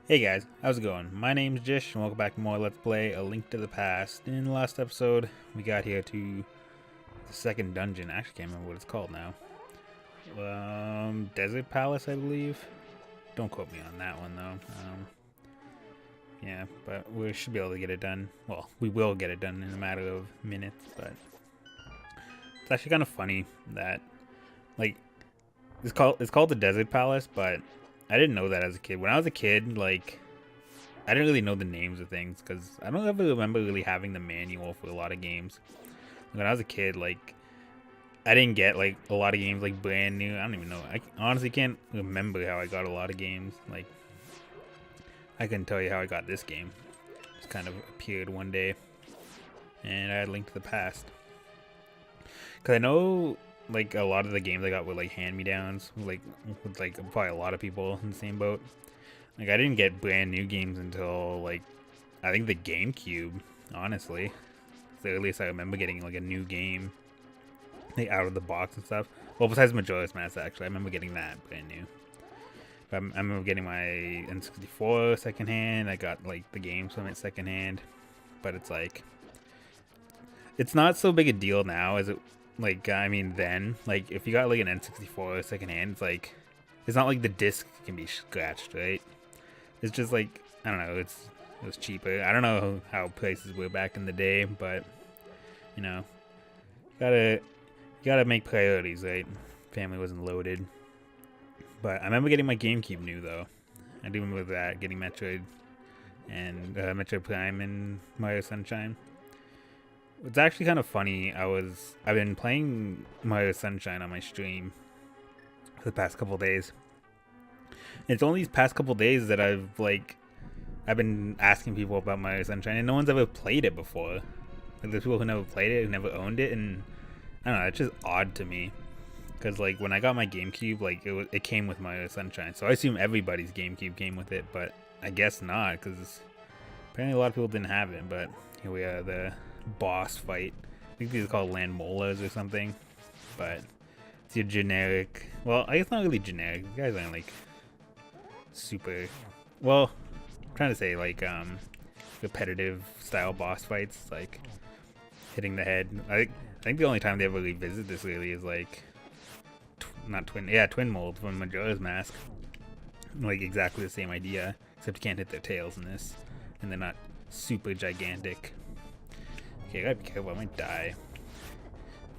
Hey guys, how's it going? My name's Jish, and welcome back to more Let's Play A Link to the Past. In the last episode, we got here to the second dungeon. I actually can't remember what it's called now. Desert Palace, I believe. Don't quote me on that one, though. Yeah, but we should be able to get it done. Well, we will get it done in a matter of minutes, but it's actually kind of funny that, like, it's called the Desert Palace, but I didn't know that as a kid. When I was a kid, like, I didn't really know the names of things because I don't ever remember really having the manual for a lot of games. When I was a kid, like, I didn't get like a lot of games like brand new. I don't even know. I honestly can't remember how I got a lot of games. Like, I couldn't tell you how I got this game. It just kind of appeared one day, and I had Link to the Past. Cause I know like a lot of the games I got were like hand-me-downs, like with like probably a lot of people in the same boat. Like, I didn't get brand new games until, like, I think the GameCube, honestly. It's the earliest I remember getting, like, a new game, like, out of the box and stuff. Well, besides Majora's Mask, actually. I remember getting that brand new. But I remember getting my N64 secondhand. I got, like, the games from it secondhand. But it's, like, it's not so big a deal now as it, like, I mean, then. Like, if you got, like, an N64 secondhand, it's, like, it's not like the disc can be scratched, right? It's just like, I don't know, it was cheaper. I don't know how prices were back in the day, but you know, you gotta make priorities, right? Family wasn't loaded. But I remember getting my GameCube new though. I do remember that, getting Metroid and Metroid Prime and Mario Sunshine. It's actually kind of funny. I've been playing Mario Sunshine on my stream for the past couple days. It's only these past couple days that I've been asking people about Mario Sunshine, and no one's ever played it before. Like, there's people who never played it, who never owned it, and I don't know. It's just odd to me, because like when I got my GameCube, like it came with Mario Sunshine, so I assume everybody's GameCube came with it, but I guess not, because apparently a lot of people didn't have it. But here we are, the boss fight. I think these are called land molas or something, but it's your generic. Well, I guess not really generic. You guys aren't like super. Well, I'm trying to say like repetitive style boss fights, like hitting the head. I think the only time they ever revisit this really is like twin mold from Majora's Mask. Like exactly the same idea, except you can't hit their tails in this, and they're not super gigantic. Okay, I gotta be careful. I might die.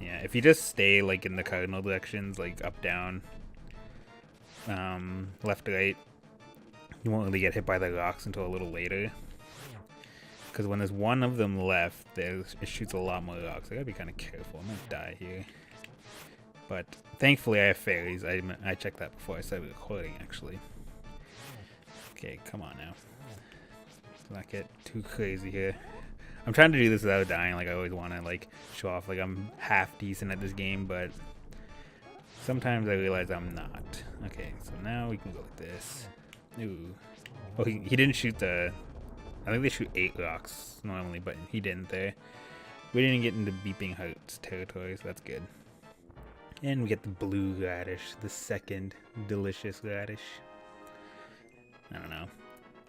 Yeah, if you just stay like in the cardinal directions, like up, down, left, right, you won't really get hit by the rocks until a little later. Because when there's one of them left, it shoots a lot more rocks. I gotta be kind of careful. I might die here. But thankfully I have fairies. I checked that before I started recording, actually. Okay, come on now. Let's not get too crazy here. I'm trying to do this without dying. Like, I always want to like show off like I'm half decent at this game, but sometimes I realize I'm not. Okay, so now we can go like this. Ooh. Oh, he didn't shoot the... I think they shoot 8 rocks normally, but he didn't there. We didn't get into Beeping Hearts territory, so that's good. And we get the blue radish, the second delicious radish. I don't know.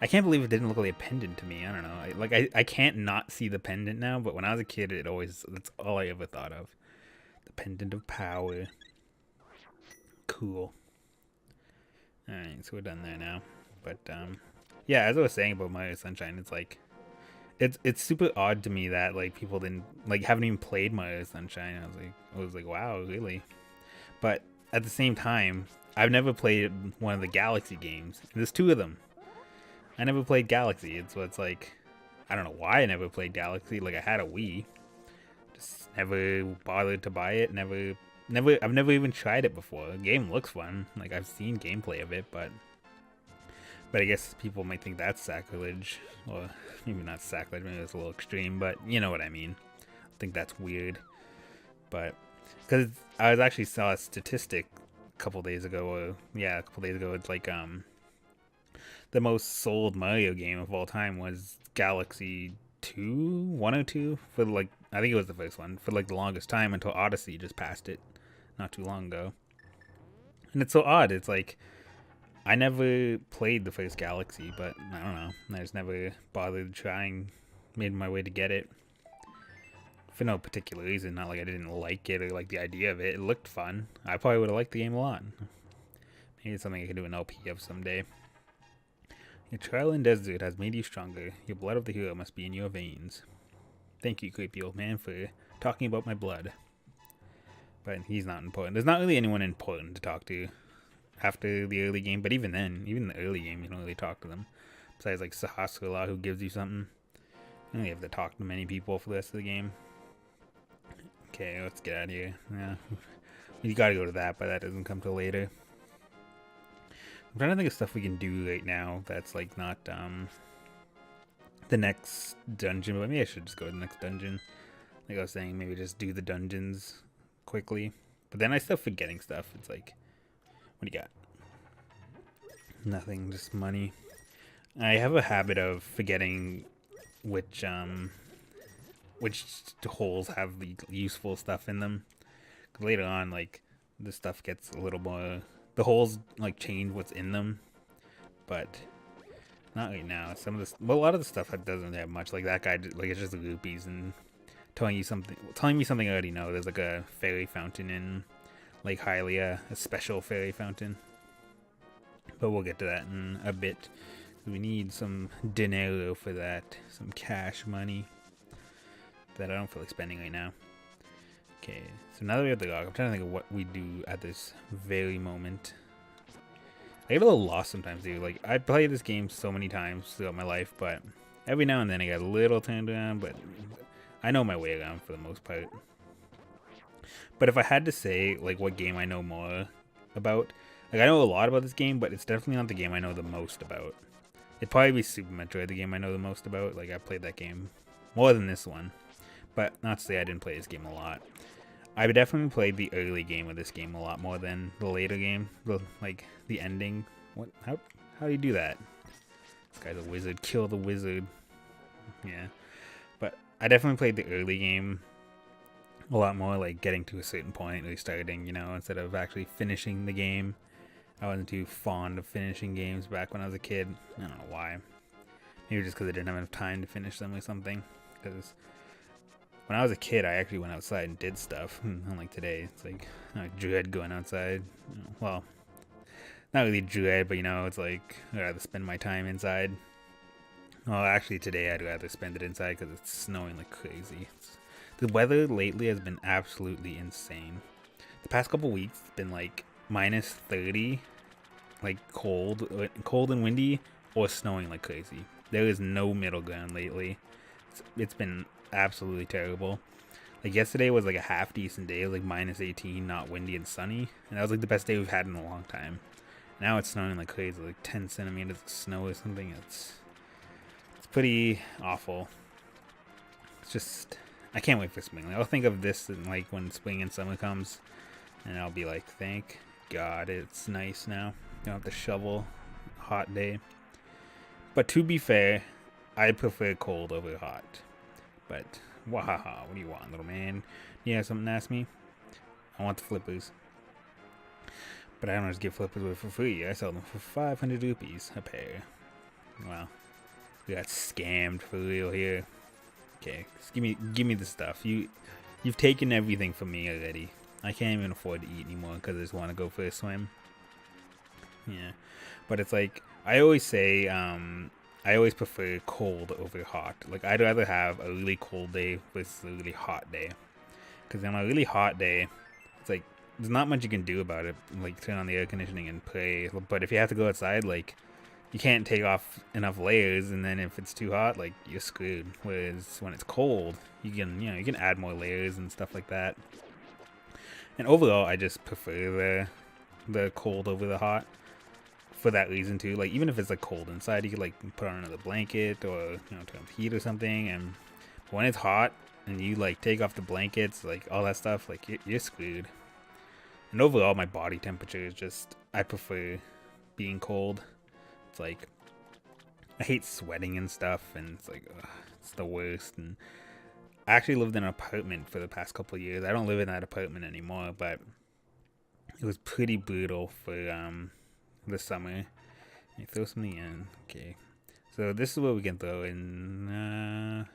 I can't believe it didn't look like a pendant to me. I don't know. I can't not see the pendant now, but when I was a kid, that's all I ever thought of. The pendant of power. Cool. Alright, so we're done there now. But, yeah, as I was saying about Mario Sunshine, it's like, it's super odd to me that, like, people haven't even played Mario Sunshine. I was like, wow, really? But at the same time, I've never played one of the Galaxy games. There's 2 of them. I never played Galaxy. It's like, I don't know why I never played Galaxy. Like, I had a Wii. Just never bothered to buy it. I've never even tried it before. The game looks fun. Like, I've seen gameplay of it, but I guess people might think that's sacrilege. Or maybe not sacrilege, maybe it's a little extreme, but you know what I mean. I think that's weird. But, because I actually saw a statistic a couple days ago, it's like, the most sold Mario game of all time was Galaxy 2, 1 or 2, for like, I think it was the first one, for like the longest time until Odyssey just passed it not too long ago. And it's so odd. It's like, I never played the first Galaxy, but I don't know. I just never bothered trying. Made my way to get it. For no particular reason. Not like I didn't like it or like the idea of it. It looked fun. I probably would have liked the game a lot. Maybe it's something I could do an LP of someday. Your trial in desert has made you stronger. Your blood of the hero must be in your veins. Thank you, creepy old man, for talking about my blood. But he's not important. There's not really anyone important to talk to after the early game, but even then, even the early game, you don't really talk to them. Besides, like, Sahasrara, who gives you something. You don't really have to talk to many people for the rest of the game. Okay, let's get out of here. Yeah, we gotta go to that, but that doesn't come till later. I'm trying to think of stuff we can do right now that's, like, not, the next dungeon, but maybe I should just go to the next dungeon. Like I was saying, maybe just do the dungeons quickly. But then I start forgetting stuff. It's like, what do you got? Nothing, just money. I have a habit of forgetting which holes have the useful stuff in them. 'Cause later on, like, the stuff gets a little more... The holes, like, change what's in them. But not right now. Some of this... Well, a lot of the stuff doesn't have much. Like, that guy, like, it's just rupees and telling me something I already know. There's, like, a fairy fountain in Lake Hylia. A special fairy fountain. But we'll get to that in a bit. We need some dinero for that. Some cash money. That I don't feel like spending right now. Okay, so now that we have the log, I'm trying to think of what we do at this very moment. I get a little lost sometimes, dude. Like, I play this game so many times throughout my life, but every now and then I get a little turned around, but I know my way around for the most part. But if I had to say, like, what game I know more about, like, I know a lot about this game, but it's definitely not the game I know the most about. It'd probably be Super Metroid, the game I know the most about. Like, I played that game more than this one. But not to say I didn't play this game a lot. I would definitely played the early game of this game a lot more than the later game. The ending. What? How do you do that? This guy's a wizard. Kill the wizard. Yeah. But I definitely played the early game a lot more, like getting to a certain point, restarting, you know, instead of actually finishing the game. I wasn't too fond of finishing games back when I was a kid. I don't know why. Maybe just because I didn't have enough time to finish them or something. Because when I was a kid, I actually went outside and did stuff. Unlike today, it's like I dread going outside. Well, not really dread, but you know, it's like I'd rather spend my time inside. Well, actually today I'd rather spend it inside because it's snowing like crazy. The weather lately has been absolutely insane. The past couple weeks, it's been like minus 30, like cold and windy, or snowing like crazy. There is no middle ground lately. It's been absolutely terrible. Like yesterday was like a half decent day. It was like minus 18, not windy and sunny, and that was like the best day we've had in a long time. Now it's snowing like crazy, like 10 centimeters of snow or something. It's pretty awful. It's just, I can't wait for spring. Like, I'll think of this in, like, when spring and summer comes, and I'll be like, thank God it's nice now. Don't have to shovel. Hot day. But to be fair, I prefer cold over hot. But, wahaha, what do you want, little man? You have something to ask me? I want the flippers. But I don't just give flippers away for free. I sell them for 500 rupees a pair. Wow. We got scammed for real here. Okay, just give me the stuff. You've taken everything from me already. I can't even afford to eat anymore because I just want to go for a swim. Yeah. But it's like, I always say, I always prefer cold over hot. Like, I'd rather have a really cold day versus a really hot day. Because on a really hot day, it's like, there's not much you can do about it. Like, turn on the air conditioning and play. But if you have to go outside, like, you can't take off enough layers, and then if it's too hot, like, you're screwed. Whereas when it's cold, you can add more layers and stuff like that. And overall, I just prefer the cold over the hot. For that reason too, like, even if it's like cold inside, you could like put on another blanket or, you know, turn up the heat or something. And when it's hot and you like take off the blankets, like all that stuff, like you're screwed. And overall, my body temperature is just, I prefer being cold. It's like, I hate sweating and stuff, and it's like, ugh, it's the worst. And I actually lived in an apartment for the past couple of years. I don't live in that apartment anymore, but it was pretty brutal for this summer. You throw something in. Okay. So this is what we can throw in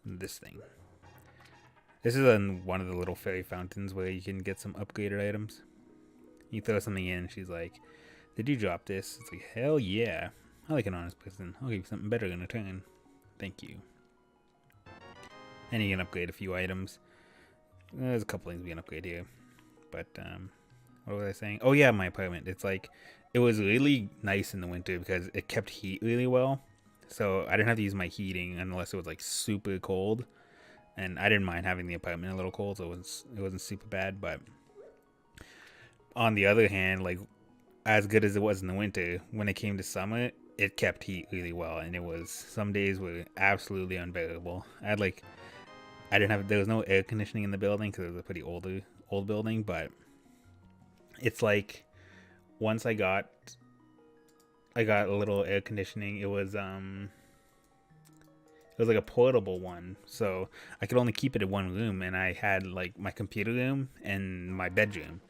this thing. This is on one of the little fairy fountains where you can get some upgraded items. You throw something in, she's like, "Did you drop this?" It's like, "Hell yeah. I like an honest person. I'll give you something better in return. Thank you." And you can upgrade a few items. There's a couple things we can upgrade here. But, what was I saying? Oh yeah, my apartment. It's like, it was really nice in the winter because it kept heat really well. So I didn't have to use my heating unless it was like super cold. And I didn't mind having the apartment a little cold, so it wasn't super bad. But on the other hand, like, as good as it was in the winter, when it came to summer, it kept heat really well, and some days were absolutely unbearable. There was no air conditioning in the building because it was a pretty old building, but it's like once I got a little air conditioning. It was like a portable one, so I could only keep it in one room, and I had like my computer room and my bedroom.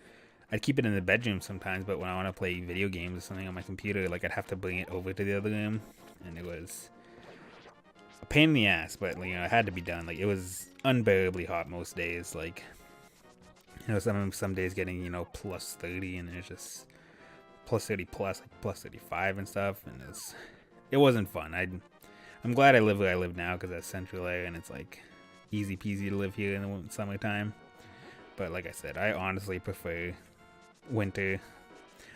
I'd keep it in the bedroom sometimes, but when I want to play video games or something on my computer, like I'd have to bring it over to the other room, and it was a pain in the ass, but you know, it had to be done. Like, it was unbearably hot most days. Like, you know, some days getting, you know, plus 30, and it's just plus 30 plus, like plus 35 and stuff, and it wasn't fun. I'm glad I live where I live now because that's central area, and it's like easy peasy to live here in the summertime. But like I said, I honestly prefer winter.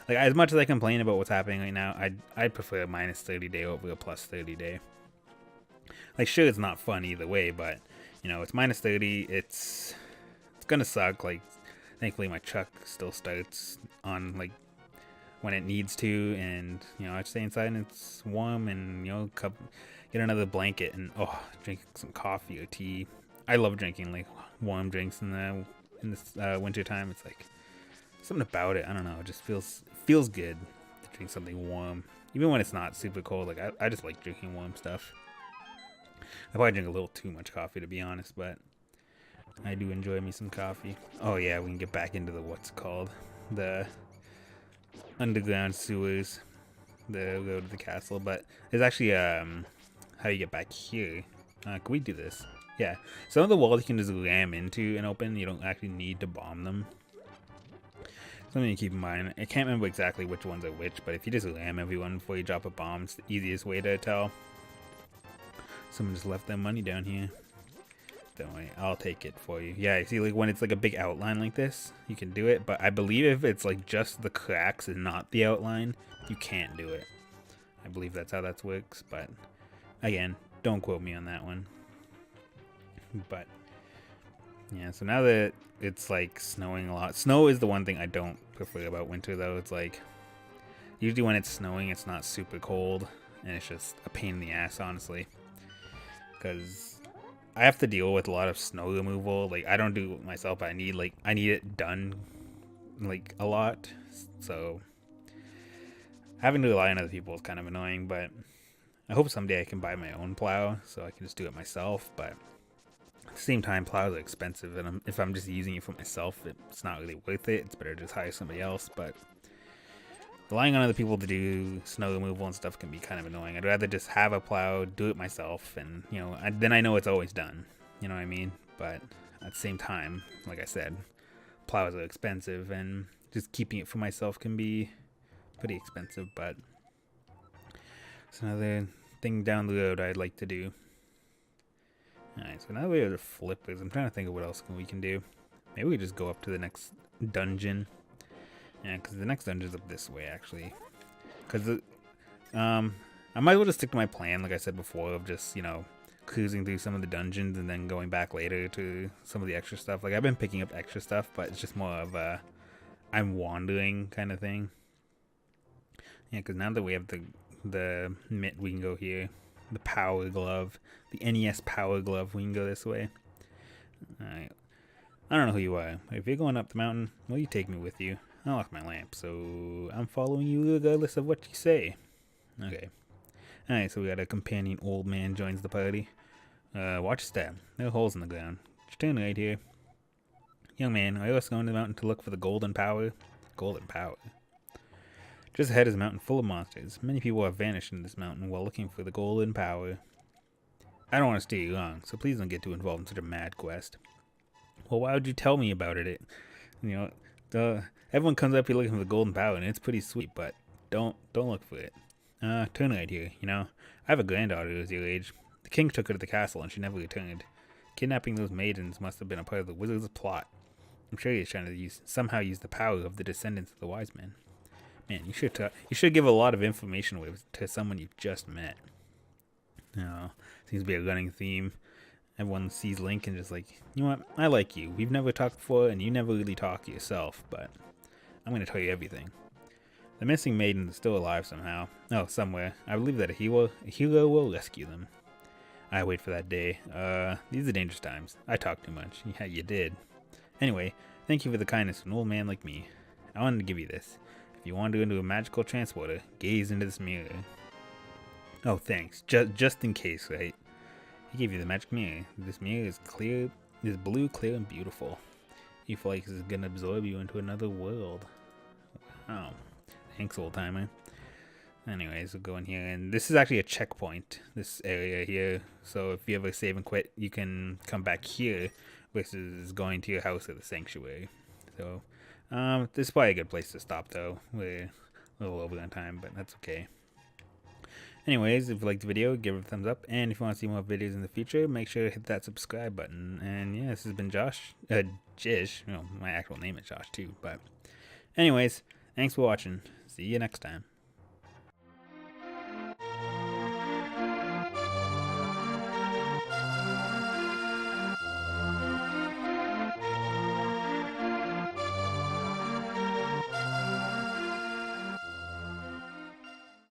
Like, as much as I complain about what's happening right now, I'd prefer a minus 30 day over a plus 30 day. Like, sure, it's not fun either way, but you know, it's minus 30. It's gonna suck. Like, thankfully my truck still starts on like when it needs to, and you know, I stay inside and it's warm, and you know, get another blanket and drink some coffee or tea. I love drinking like warm drinks in this winter time. It's like something about it, I don't know, it just feels good to drink something warm, even when it's not super cold. Like, I just like drinking warm stuff. I probably drink a little too much coffee, to be honest, but I do enjoy me some coffee. Oh yeah, we can get back into the underground sewers, the road to the castle. But there's actually how you get back here. Can we do this? Yeah, some of the walls you can just ram into and open. You don't actually need to bomb them. Something to keep in mind. I can't remember exactly which ones are which, but if you just ram everyone before you drop a bomb, it's the easiest way to tell. Someone just left their money down here. Don't worry, I'll take it for you. Yeah, you see, like when it's like a big outline like this, you can do it. But I believe if it's like just the cracks and not the outline, you can't do it. I believe that's how that works. But again, don't quote me on that one. But yeah, so now that it's like snowing a lot. Snow is the one thing I don't prefer about winter, though. It's like, usually when it's snowing, it's not super cold, and it's just a pain in the ass, honestly. Because I have to deal with a lot of snow removal. Like, I don't do it myself, but I need it done like a lot. So having to rely on other people is kind of annoying, but I hope someday I can buy my own plow so I can just do it myself. But at the same time, plows are expensive, and if I'm just using it for myself, it's not really worth it. It's better to just hire somebody else. But relying on other people to do snow removal and stuff can be kind of annoying. I'd rather just have a plow, do it myself, and you know, then I know it's always done. You know what I mean? But at the same time, like I said, plows are expensive, and just keeping it for myself can be pretty expensive. But it's another thing down the road I'd like to do. Alright, so now we have the flippers. I'm trying to think of what else we can do. Maybe we just go up to the next dungeon. Yeah, because the next dungeon's up this way, actually. Because I might as well just stick to my plan, like I said before, of just, you know, cruising through some of the dungeons and then going back later to some of the extra stuff. Like, I've been picking up extra stuff, but it's just more of a I'm wandering kind of thing. Yeah, because now that we have the mitt, we can go here. The power glove, the NES power glove, we can go this way. Alright. I don't know who you are, but if you're going up the mountain, will you take me with you? I lost my lamp, so I'm following you regardless of what you say. Okay. Alright, so we got a companion old man joins the party. Watch your step. There are holes in the ground. Just turn right here. Young man, are you also going to the mountain to look for the golden power? Golden power. Just ahead is a mountain full of monsters. Many people have vanished in this mountain while looking for the golden power. I don't want to stay long, so please don't get too involved in such a mad quest. Well, why would you tell me about it? Everyone comes up here looking for the golden power, and it's pretty sweet, but don't look for it. Turn right here. I have a granddaughter who's your age. The king took her to the castle, and she never returned. Kidnapping those maidens must have been a part of the wizard's plot. I'm sure he's trying to somehow use the power of the descendants of the wise men. Man, you should give a lot of information away to someone you've just met. Seems to be a running theme. Everyone sees Link and just like, you know what? I like you. We've never talked before, and you never really talk yourself, but I'm going to tell you everything. The missing maiden is still alive somehow. Oh, somewhere. I believe that a hero will rescue them. I wait for that day. These are dangerous times. I talk too much. Yeah, you did. Anyway, thank you for the kindness of an old man like me. I wanted to give you this. If you wander into a magical transporter, gaze into this mirror. Oh, thanks. Just in case, right? He gave you the magic mirror. This mirror is clear, is blue, clear, and beautiful. You feel like it's gonna absorb you into another world. Wow. Thanks, old timer. Anyways, we'll go in here, and this is actually a checkpoint, this area here. So if you ever save and quit, you can come back here versus going to your house at the sanctuary. So this is probably a good place to stop, though. We're a little over on time, but that's okay. Anyways, if you liked the video, give it a thumbs up, and if you want to see more videos in the future, make sure to hit that subscribe button. And yeah, this has been Jish. My actual name is Josh too, but anyways, thanks for watching. See you next time.